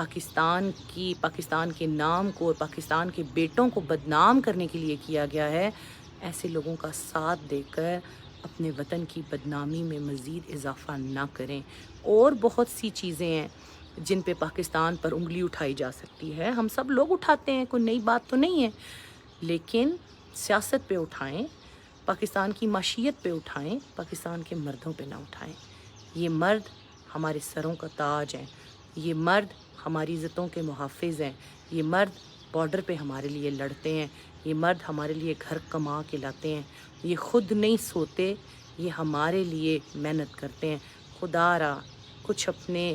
پاکستان کے نام کو اور پاکستان کے بیٹوں کو بدنام کرنے کے لیے کیا گیا ہے، ایسے لوگوں کا ساتھ دے کر اپنے وطن کی بدنامی میں مزید اضافہ نہ کریں۔ اور بہت سی چیزیں ہیں جن پہ پاکستان پر انگلی اٹھائی جا سکتی ہے، ہم سب لوگ اٹھاتے ہیں، کوئی نئی بات تو نہیں ہے، لیکن سیاست پہ اٹھائیں، پاکستان کی معیشت پہ اٹھائیں، پاکستان کے مردوں پہ نہ اٹھائیں۔ یہ مرد ہمارے سروں کا تاج ہیں، یہ مرد ہماری عزتوں کے محافظ ہیں، یہ مرد بارڈر پہ ہمارے لیے لڑتے ہیں، یہ مرد ہمارے لیے گھر کما کے لاتے ہیں، یہ خود نہیں سوتے، یہ ہمارے لیے محنت کرتے ہیں۔ خدا را کچھ اپنے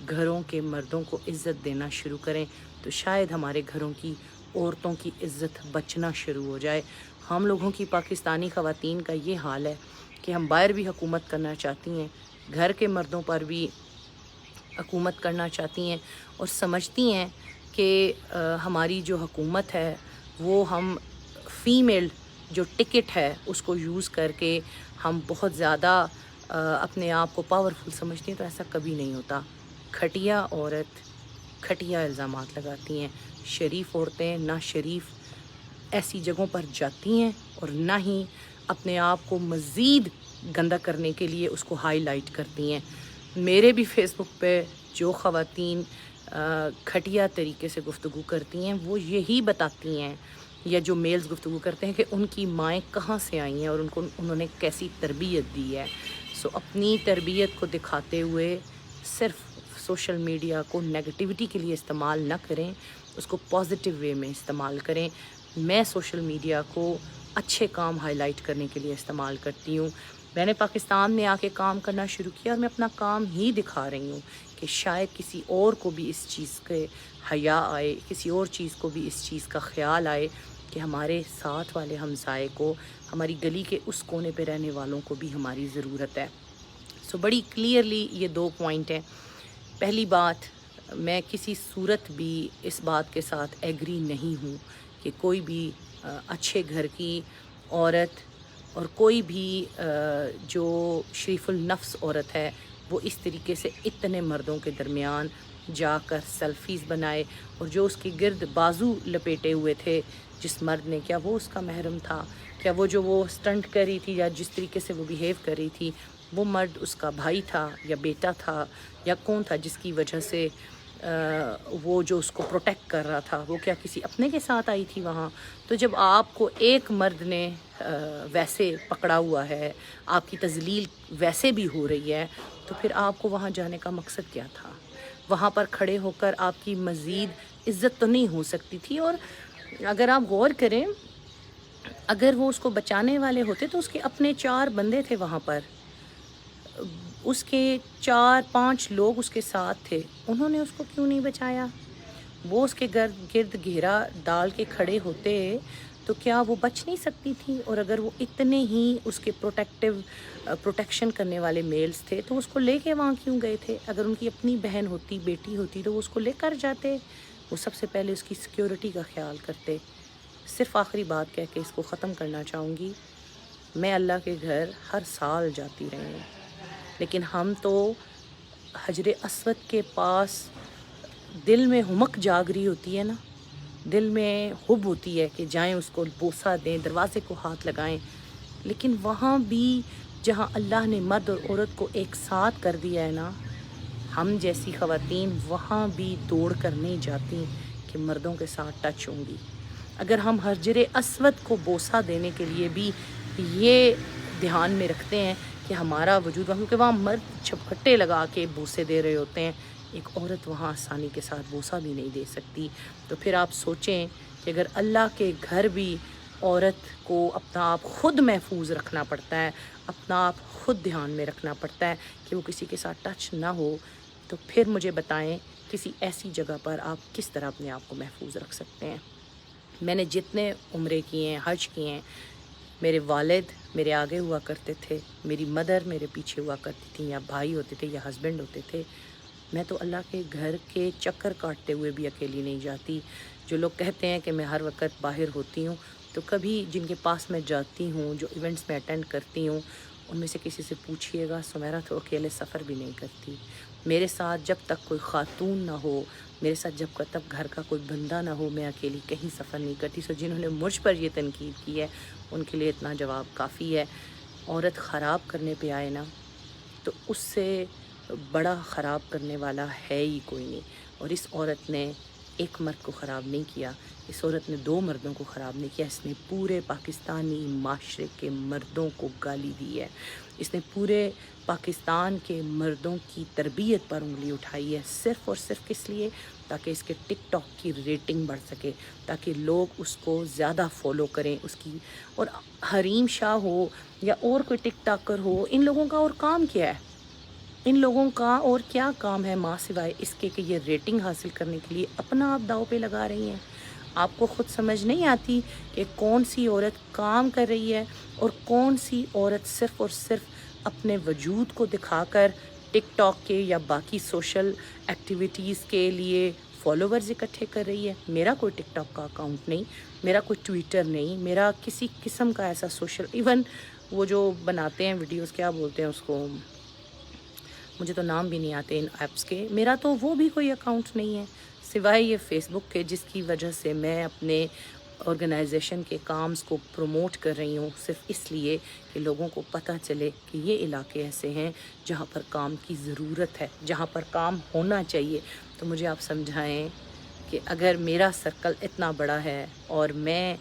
گھروں کے مردوں کو عزت دینا شروع کریں تو شاید ہمارے گھروں کی عورتوں کی عزت بچنا شروع ہو جائے۔ ہم لوگوں کی پاکستانی خواتین کا یہ حال ہے کہ ہم باہر بھی حکومت کرنا چاہتی ہیں، گھر کے مردوں پر بھی حکومت کرنا چاہتی ہیں، اور سمجھتی ہیں کہ ہماری جو حکومت ہے وہ ہم فیمیل جو ٹکٹ ہے اس کو یوز کر کے ہم بہت زیادہ اپنے آپ کو پاورفل سمجھتی ہیں، تو ایسا کبھی نہیں ہوتا۔ کھٹیا عورت کھٹیا الزامات لگاتی ہیں، شریف عورتیں نہ شریف ایسی جگہوں پر جاتی ہیں اور نہ ہی اپنے آپ کو مزید گندا کرنے کے لیے اس کو ہائی لائٹ کرتی ہیں۔ میرے بھی فیس بک پہ جو خواتین کھٹیا طریقے سے گفتگو کرتی ہیں وہ یہی بتاتی ہیں، یا جو میلز گفتگو کرتے ہیں، کہ ان کی مائیں کہاں سے آئی ہیں اور انہوں نے کیسی تربیت دی ہے۔ سو اپنی تربیت کو دکھاتے ہوئے صرف سوشل میڈیا کو نیگیٹیوٹی کے لیے استعمال نہ کریں، اس کو پازیٹیو وے میں استعمال کریں۔ میں سوشل میڈیا کو اچھے کام ہائی لائٹ کرنے کے لیے استعمال کرتی ہوں۔ میں نے پاکستان میں آ کے کام کرنا شروع کیا اور میں اپنا کام ہی دکھا رہی ہوں کہ شاید کسی اور کو بھی اس چیز کے حیا آئے، کسی اور چیز کو بھی اس چیز کا خیال آئے کہ ہمارے ساتھ والے ہمسائے کو، ہماری گلی کے اس کونے پہ رہنے والوں کو بھی ہماری ضرورت ہے۔ سو بڑی کلیئرلی یہ 2 پوائنٹ ہیں۔ پہلی بات، میں کسی صورت بھی اس بات کے ساتھ ایگری نہیں ہوں کہ کوئی بھی اچھے گھر کی عورت اور کوئی بھی جو شریف النفس عورت ہے وہ اس طریقے سے اتنے مردوں کے درمیان جا کر سیلفیز بنائے، اور جو اس کے گرد بازو لپیٹے ہوئے تھے جس مرد نے، کیا وہ اس کا محرم تھا؟ کیا وہ سٹنٹ کر رہی تھی یا جس طریقے سے وہ بیہیو کر رہی تھی وہ مرد اس کا بھائی تھا یا بیٹا تھا یا کون تھا جس کی وجہ سے وہ جو اس کو پروٹیکٹ کر رہا تھا وہ کیا کسی اپنے کے ساتھ آئی تھی وہاں؟ تو جب آپ کو ایک مرد نے ویسے پکڑا ہوا ہے، آپ کی تذلیل ویسے بھی ہو رہی ہے، تو پھر آپ کو وہاں جانے کا مقصد کیا تھا؟ وہاں پر کھڑے ہو کر آپ کی مزید عزت تو نہیں ہو سکتی تھی؟ اور اگر آپ غور کریں، اگر وہ اس کو بچانے والے ہوتے تو اس کے اپنے 4 بندے تھے وہاں پر، اس کے 4-5 لوگ اس کے ساتھ تھے، انہوں نے اس کو کیوں نہیں بچایا؟ وہ اس کے گرد گھیرا ڈال کے کھڑے ہوتے تو کیا وہ بچ نہیں سکتی تھی؟ اور اگر وہ اتنے ہی اس کے پروٹیکشن کرنے والے میلز تھے تو اس کو لے کے وہاں کیوں گئے تھے؟ اگر ان کی اپنی بہن ہوتی، بیٹی ہوتی، تو وہ اس کو لے کر جاتے، وہ سب سے پہلے اس کی سیکیورٹی کا خیال کرتے۔ صرف آخری بات کہہ کے اس کو ختم کرنا چاہوں گی، میں اللہ کے گھر ہر سال جاتی رہی ہوں، لیکن ہم تو حجر اسود کے پاس دل میں ہمک جاگ رہی ہوتی ہے نا، دل میں حب ہوتی ہے کہ جائیں اس کو بوسہ دیں، دروازے کو ہاتھ لگائیں، لیکن وہاں بھی جہاں اللہ نے مرد اور عورت کو ایک ساتھ کر دیا ہے نا، ہم جیسی خواتین وہاں بھی دوڑ کر نہیں جاتی کہ مردوں کے ساتھ ٹچ ہوں گی۔ اگر ہم حجر اسود کو بوسہ دینے کے لیے بھی یہ دھیان میں رکھتے ہیں کہ ہمارا وجود وہاں، کیونکہ وہاں مرد چھپکٹے لگا کے بوسے دے رہے ہوتے ہیں، ایک عورت وہاں آسانی کے ساتھ بوسہ بھی نہیں دے سکتی، تو پھر آپ سوچیں کہ اگر اللہ کے گھر بھی عورت کو اپنا آپ خود محفوظ رکھنا پڑتا ہے، اپنا آپ خود دھیان میں رکھنا پڑتا ہے کہ وہ کسی کے ساتھ ٹچ نہ ہو، تو پھر مجھے بتائیں کسی ایسی جگہ پر آپ کس طرح اپنے آپ کو محفوظ رکھ سکتے ہیں؟ میں نے جتنے عمرے کیے ہیں، حج کیے ہیں، میرے والد میرے آگے ہوا کرتے تھے، میری مدر میرے پیچھے ہوا کرتی تھی، یا بھائی ہوتے تھے یا ہسبینڈ ہوتے تھے۔ میں تو اللہ کے گھر کے چکر کاٹتے ہوئے بھی اکیلی نہیں جاتی۔ جو لوگ کہتے ہیں کہ میں ہر وقت باہر ہوتی ہوں، تو کبھی جن کے پاس میں جاتی ہوں، جو ایونٹس میں اٹینڈ کرتی ہوں، ان میں سے کسی سے پوچھیے گا سمیرا تو اکیلے سفر بھی نہیں کرتی، میرے ساتھ جب تک کوئی خاتون نہ ہو، میرے ساتھ جب تک گھر کا کوئی بندہ نہ ہو، میں اکیلی کہیں سفر نہیں کرتی. سو جنہوں نے مجھ پر یہ تنقید کی ہے ان کے لیے اتنا جواب کافی ہے. عورت خراب کرنے پہ آئے نا تو اس سے بڑا خراب کرنے والا ہے ہی کوئی نہیں. اور اس عورت نے ایک مرد کو خراب نہیں کیا، اس عورت نے 2 مردوں کو خراب نہیں کیا، اس نے پورے پاکستانی معاشرے کے مردوں کو گالی دی ہے. اس نے پورے پاکستان کے مردوں کی تربیت پر انگلی اٹھائی ہے، صرف اور صرف کس لیے؟ تاکہ اس کے ٹک ٹاک کی ریٹنگ بڑھ سکے، تاکہ لوگ اس کو زیادہ فالو کریں اس کی. اور حریم شاہ ہو یا اور کوئی ٹک ٹاکر ہو، ان لوگوں کا اور کام کیا ہے؟ ان لوگوں کا اور کیا کام ہے ماں سوائے اس کے کہ یہ ریٹنگ حاصل کرنے کے لیے اپنا آپ داؤ پہ لگا رہی ہیں. آپ کو خود سمجھ نہیں آتی کہ کون سی عورت کام کر رہی ہے اور کون سی عورت صرف اور صرف اپنے وجود کو دکھا کر ٹک ٹاک کے یا باقی سوشل ایکٹیویٹیز کے لیے فالوورز اکٹھے کر رہی ہے. میرا کوئی ٹک ٹاک کا اکاؤنٹ نہیں، میرا کوئی ٹویٹر نہیں، میرا کسی قسم کا ایسا سوشل، ایون وہ جو بناتے ہیں ویڈیوز، کیا بولتے ہیں اس کو، مجھے تو نام بھی نہیں آتے ان ایپس کے، میرا تو وہ بھی کوئی اکاؤنٹ نہیں ہے سوائے یہ فیس بک کے، جس کی وجہ سے میں اپنے آرگنائزیشن کے کامز کو پروموٹ کر رہی ہوں، صرف اس لیے کہ لوگوں کو پتہ چلے کہ یہ علاقے ایسے ہیں جہاں پر کام کی ضرورت ہے، جہاں پر کام ہونا چاہیے. تو مجھے آپ سمجھائیں کہ اگر میرا سرکل اتنا بڑا ہے اور میں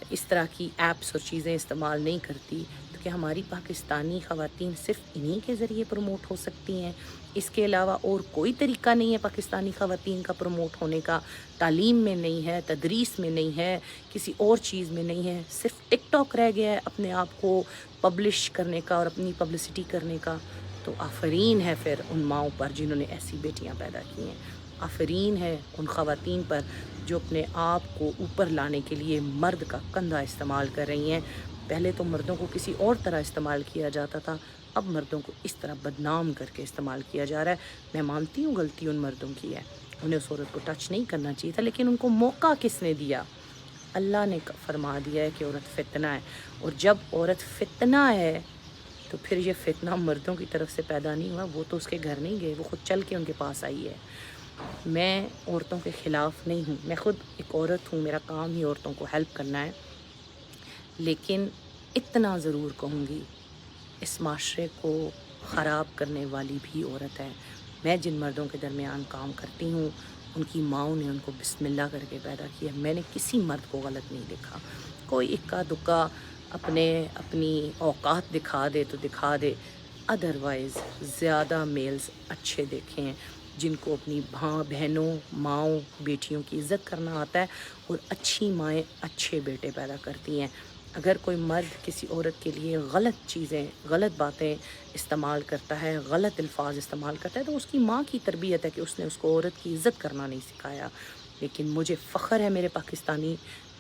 اس طرح کی ایپس اور چیزیں استعمال نہیں کرتی تو کہ ہماری پاکستانی خواتین صرف انہی کے ذریعے پروموٹ ہو سکتی ہیں. اس کے علاوہ اور کوئی طریقہ نہیں ہے پاکستانی خواتین کا پروموٹ ہونے کا. تعلیم میں نہیں ہے، تدریس میں نہیں ہے، کسی اور چیز میں نہیں ہے، صرف ٹک ٹاک رہ گیا ہے اپنے آپ کو پبلش کرنے کا اور اپنی پبلسٹی کرنے کا. تو آفرین ہے پھر ان ماؤں پر جنہوں نے ایسی بیٹیاں پیدا کی ہیں، آفرین ہے ان خواتین پر جو اپنے آپ کو اوپر لانے کے لیے مرد کا کندھا استعمال کر رہی ہیں. پہلے تو مردوں کو کسی اور طرح استعمال کیا جاتا تھا، اب مردوں کو اس طرح بدنام کر کے استعمال کیا جا رہا ہے. میں مانتی ہوں غلطی ان مردوں کی ہے، انہیں اس عورت کو ٹچ نہیں کرنا چاہیے تھا، لیکن ان کو موقع کس نے دیا؟ اللہ نے فرما دیا ہے کہ عورت فتنہ ہے. اور جب عورت فتنہ ہے تو پھر یہ فتنہ مردوں کی طرف سے پیدا نہیں ہوا، وہ تو اس کے گھر نہیں گئے، وہ خود چل کے ان کے پاس آئی ہے. میں عورتوں کے خلاف نہیں ہوں، میں خود ایک عورت ہوں، میرا کام ہی عورتوں کو ہیلپ کرنا ہے. لیکن اتنا ضرور کہوں گی، اس معاشرے کو خراب کرنے والی بھی عورت ہے. میں جن مردوں کے درمیان کام کرتی ہوں ان کی ماؤں نے ان کو بسم اللہ کر کے پیدا کیا. میں نے کسی مرد کو غلط نہیں دیکھا. کوئی اکا دکا اپنی اوقات دکھا دے تو دکھا دے، ادروائز زیادہ میلز اچھے دیکھے ہیں جن کو اپنی بہنوں، ماؤں، بیٹیوں کی عزت کرنا آتا ہے، اور اچھی مائیں اچھے بیٹے پیدا کرتی ہیں. اگر کوئی مرد کسی عورت کے لیے غلط چیزیں، غلط باتیں استعمال کرتا ہے، غلط الفاظ استعمال کرتا ہے، تو اس کی ماں کی تربیت ہے کہ اس نے اس کو عورت کی عزت کرنا نہیں سکھایا. لیکن مجھے فخر ہے میرے پاکستانی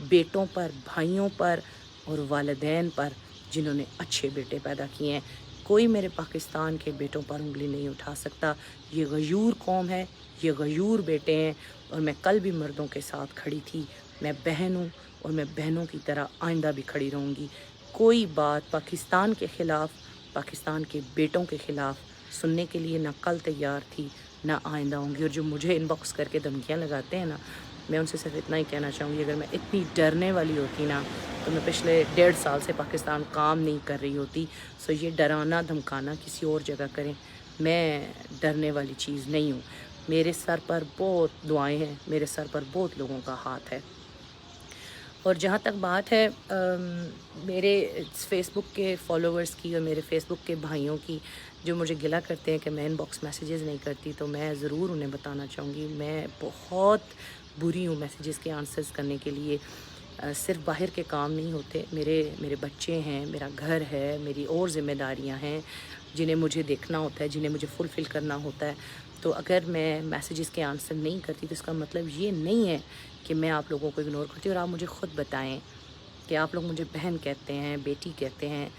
بیٹوں پر، بھائیوں پر اور والدین پر جنہوں نے اچھے بیٹے پیدا کیے ہیں. کوئی میرے پاکستان کے بیٹوں پر انگلی نہیں اٹھا سکتا. یہ غیور قوم ہے، یہ غیور بیٹے ہیں، اور میں کل بھی مردوں کے ساتھ کھڑی تھی. میں بہن ہوں اور میں بہنوں کی طرح آئندہ بھی کھڑی رہوں گی. کوئی بات پاکستان کے خلاف، پاکستان کے بیٹوں کے خلاف سننے کے لیے نہ کل تیار تھی نہ آئندہ ہوں گی. اور جو مجھے ان باکس کر کے دھمکیاں لگاتے ہیں نا، میں ان سے صرف اتنا ہی کہنا چاہوں گی، اگر میں اتنی ڈرنے والی ہوتی نا تو میں پچھلے 1.5 سال سے پاکستان کام نہیں کر رہی ہوتی. سو یہ ڈرانا دھمکانا کسی اور جگہ کریں، میں ڈرنے والی چیز نہیں ہوں. میرے سر پر بہت دعائیں ہیں، میرے سر پر بہت لوگوں کا ہاتھ ہے. اور جہاں تک بات ہے میرے فیس بک کے فالوورز کی اور میرے فیس بک کے بھائیوں کی جو مجھے گلا کرتے ہیں کہ میں ان باکس میسیجز نہیں کرتی، تو میں ضرور انہیں بتانا چاہوں گی میں بہت بری ہوں میسیجز کے آنسرز کرنے کے لیے. صرف باہر کے کام نہیں ہوتے، میرے بچے ہیں، میرا گھر ہے، میری اور ذمہ داریاں ہیں جنہیں مجھے دیکھنا ہوتا ہے، جنہیں مجھے فلفل کرنا ہوتا ہے. تو اگر میں میسیجز کے آنسر نہیں کرتی تو اس کا مطلب یہ نہیں ہے کہ میں آپ لوگوں کو اگنور کرتی. اور آپ مجھے خود بتائیں کہ آپ لوگ مجھے بہن کہتے ہیں، بیٹی کہتے ہیں،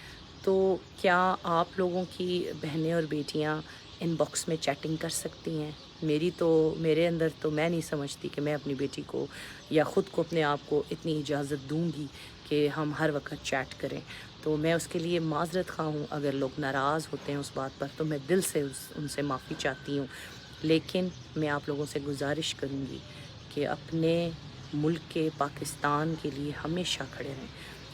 تو کیا آپ لوگوں کی بہنیں اور بیٹیاں ان باکس میں چیٹنگ کر سکتی ہیں؟ میرے اندر تو میں نہیں سمجھتی کہ میں اپنی بیٹی کو یا خود کو اپنے آپ کو اتنی اجازت دوں گی کہ ہم ہر وقت چیٹ کریں. تو میں اس کے لیے معذرت خواہ ہوں. اگر لوگ ناراض ہوتے ہیں اس بات پر تو میں دل سے ان سے معافی چاہتی ہوں. لیکن میں آپ لوگوں سے گزارش کروں گی کہ اپنے ملک کے پاکستان کے لیے ہمیشہ کھڑے رہیں،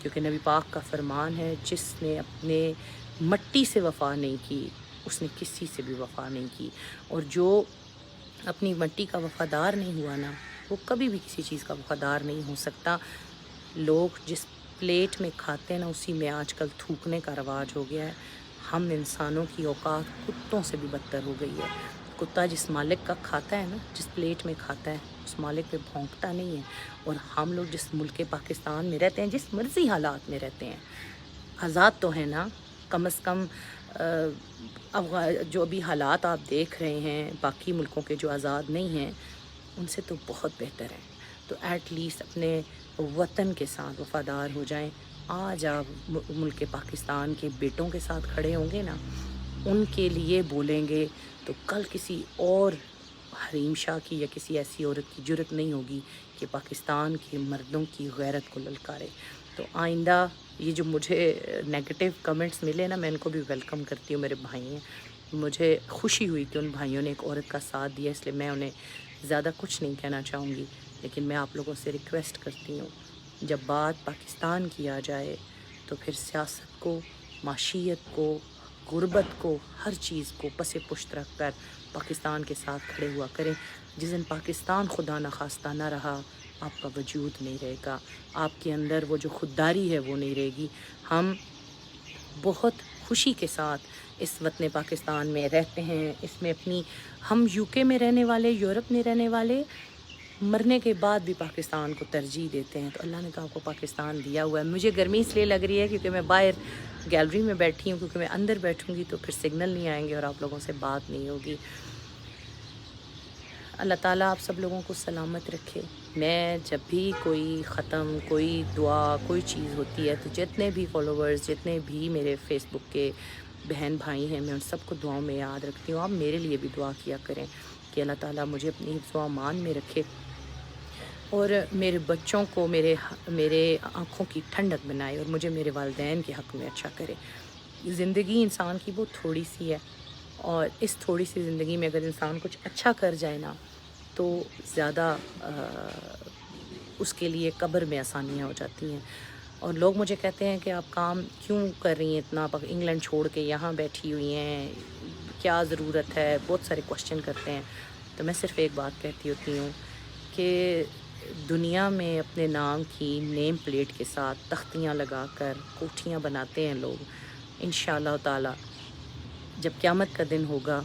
کیونکہ نبی پاک کا فرمان ہے جس نے اپنے مٹی سے وفا نہیں کی اس نے کسی سے بھی وفا نہیں کی، اور جو اپنی مٹی کا وفادار نہیں ہوا نا وہ کبھی بھی کسی چیز کا وفادار نہیں ہو سکتا۔ لوگ جس پلیٹ میں کھاتے ہیں نا اسی میں آج کل تھوکنے کا رواج ہو گیا ہے۔ ہم انسانوں کی اوقات کتوں سے بھی بدتر ہو گئی ہے۔ کتا جس مالک کا کھاتا ہے نا، جس پلیٹ میں کھاتا ہے اس مالک پہ بھونکتا نہیں ہے، اور ہم لوگ جس ملک پاکستان میں رہتے ہیں، جس مرضی حالات میں رہتے ہیں، آزاد تو ہیں نا کم از کم۔ جو ابھی حالات آپ دیکھ رہے ہیں باقی ملکوں کے جو آزاد نہیں ہیں ان سے تو بہت بہتر ہے، تو ایٹ لیسٹ اپنے وطن کے ساتھ وفادار ہو جائیں۔ آج آپ ملک پاکستان کے بیٹوں کے ساتھ کھڑے ہوں گے نا، ان کے لیے بولیں گے تو کل کسی اور حریم شاہ کی یا کسی ایسی عورت کی جرت نہیں ہوگی کہ پاکستان کے مردوں کی غیرت کو للکارے۔ تو آئندہ یہ جو مجھے نیگیٹو کمنٹس ملے نا میں ان کو بھی ویلکم کرتی ہوں، میرے بھائی ہیں، مجھے خوشی ہوئی کہ ان بھائیوں نے ایک عورت کا ساتھ دیا، اس لیے میں انہیں زیادہ کچھ نہیں کہنا چاہوں گی، لیکن میں آپ لوگوں سے ریکویسٹ کرتی ہوں جب بات پاکستان کی آ جائے تو پھر سیاست کو، معیشت کو، غربت کو، ہر چیز کو پس پشت رکھ کر پاکستان کے ساتھ کھڑے ہوا کریں۔ جس دن پاکستان خدا نخواستہ نہ رہا آپ کا وجود نہیں رہے گا، آپ کے اندر وہ جو خودداری ہے وہ نہیں رہے گی۔ ہم بہت خوشی کے ساتھ اس وطن پاکستان میں رہتے ہیں، اس میں اپنی، ہم یو کے میں رہنے والے، یورپ میں رہنے والے مرنے کے بعد بھی پاکستان کو ترجیح دیتے ہیں، تو اللہ نے تو آپ کو پاکستان دیا ہوا ہے۔ مجھے گرمی اس لیے لگ رہی ہے کیونکہ میں باہر گیلری میں بیٹھی ہوں، کیونکہ میں اندر بیٹھوں گی تو پھر سگنل نہیں آئیں گے اور آپ لوگوں سے بات نہیں ہوگی۔ اللہ تعالیٰ آپ سب لوگوں کو سلامت رکھے۔ میں جب بھی کوئی ختم، کوئی دعا، کوئی چیز ہوتی ہے تو جتنے بھی فالوورز، جتنے بھی میرے فیس بک کے بہن بھائی ہیں، میں ان سب کو دعاؤں میں یاد رکھتی ہوں۔ آپ میرے لیے بھی دعا کیا کریں کہ اللہ تعالیٰ مجھے اپنی حفظ و امان میں رکھے اور میرے بچوں کو میرے آنکھوں کی ٹھنڈک بنائے اور مجھے میرے والدین کے حق میں اچھا کرے۔ زندگی انسان کی بہت تھوڑی سی ہے، اور اس تھوڑی سی زندگی میں اگر انسان کچھ اچھا کر جائے نا تو زیادہ اس کے لیے قبر میں آسانیاں ہو جاتی ہیں۔ اور لوگ مجھے کہتے ہیں کہ آپ کام کیوں کر رہی ہیں اتنا، آپ انگلینڈ چھوڑ کے یہاں بیٹھی ہوئی ہیں، کیا ضرورت ہے، بہت سارے کوشچن کرتے ہیں۔ تو میں صرف ایک بات کہتی ہوتی ہوں کہ دنیا میں اپنے نام کی نیم پلیٹ کے ساتھ تختیاں لگا کر کوٹھیاں بناتے ہیں لوگ، انشاءاللہ تعالی جب قیامت کا دن ہوگا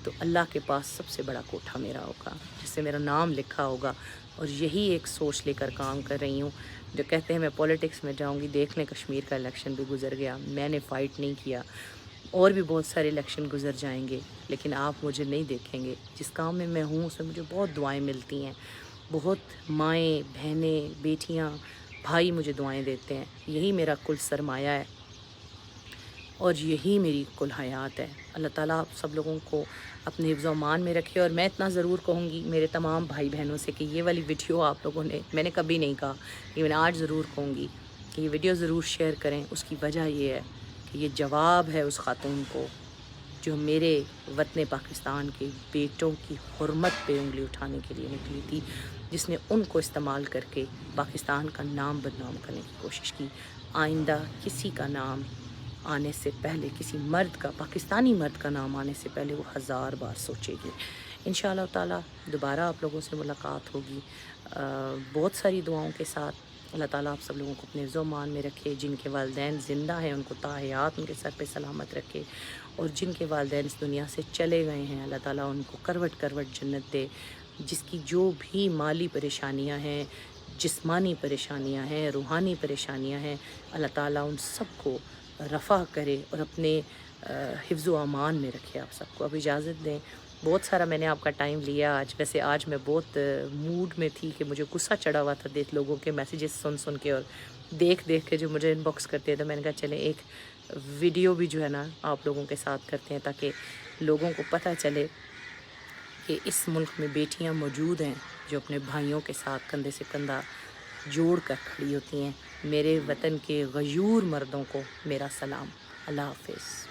تو اللہ کے پاس سب سے بڑا کوٹھا میرا ہوگا جس سے میرا نام لکھا ہوگا۔ اور یہی ایک سوچ لے کر کام کر رہی ہوں۔ جو کہتے ہیں میں پولیٹکس میں جاؤں گی، دیکھ لیں کشمیر کا الیکشن بھی گزر گیا، میں نے فائٹ نہیں کیا، اور بھی بہت سارے الیکشن گزر جائیں گے، لیکن آپ مجھے نہیں دیکھیں گے۔ جس کام میں ہوں اس میں مجھے بہت دعائیں ملتی ہیں، بہت مائیں، بہنیں، بیٹیاں، بھائی مجھے دعائیں دیتے ہیں۔ یہی میرا کل سرمایہ ہے اور یہی میری کل حیات ہے۔ اللہ تعالیٰ آپ سب لوگوں کو اپنے حفظ و امان میں رکھے۔ اور میں اتنا ضرور کہوں گی میرے تمام بھائی بہنوں سے کہ یہ والی ویڈیو آپ لوگوں نے، میں نے کبھی نہیں کہا، لیکن آج ضرور کہوں گی کہ یہ ویڈیو ضرور شیئر کریں۔ اس کی وجہ یہ ہے کہ یہ جواب ہے اس خاتون کو جو میرے وطن پاکستان کے بیٹوں کی حرمت پہ انگلی اٹھانے کے لیے نکلی تھی، جس نے ان کو استعمال کر کے پاکستان کا نام بدنام کرنے کی کوشش کی۔ آئندہ کسی کا نام آنے سے پہلے، کسی مرد کا، پاکستانی مرد کا نام آنے سے پہلے وہ 1000 بار سوچے گی۔ انشاءاللہ تعالیٰ دوبارہ آپ لوگوں سے ملاقات ہوگی بہت ساری دعاؤں کے ساتھ۔ اللہ تعالیٰ آپ سب لوگوں کو اپنے حفظ و امان میں رکھے۔ جن کے والدین زندہ ہیں ان کو تا حیات ان کے سر پہ سلامت رکھے، اور جن کے والدین اس دنیا سے چلے گئے ہیں اللہ تعالیٰ ان کو کروٹ کروٹ جنت دے۔ جس کی جو بھی مالی پریشانیاں ہیں، جسمانی پریشانیاں ہیں، روحانی پریشانیاں ہیں، اللہ تعالیٰ ان سب کو رفع کرے اور اپنے حفظ و امان میں رکھے آپ سب کو۔ اب اجازت دیں، بہت سارا میں نے آپ کا ٹائم لیا آج۔ ویسے آج میں بہت موڈ میں تھی کہ مجھے غصہ چڑھا ہوا تھا لوگوں کے میسیجز سن کے اور دیکھ کے جو مجھے ان باکس کرتے ہیں، تو میں نے کہا چلیں ایک ویڈیو بھی جو ہے نا آپ لوگوں کے ساتھ کرتے ہیں تاکہ لوگوں کو پتہ چلے کہ اس ملک میں بیٹیاں موجود ہیں جو اپنے بھائیوں کے ساتھ کندھے سے کندھا جوڑ کر کھڑی ہوتی ہیں۔ میرے وطن کے غیور مردوں کو میرا سلام۔ اللہ حافظ۔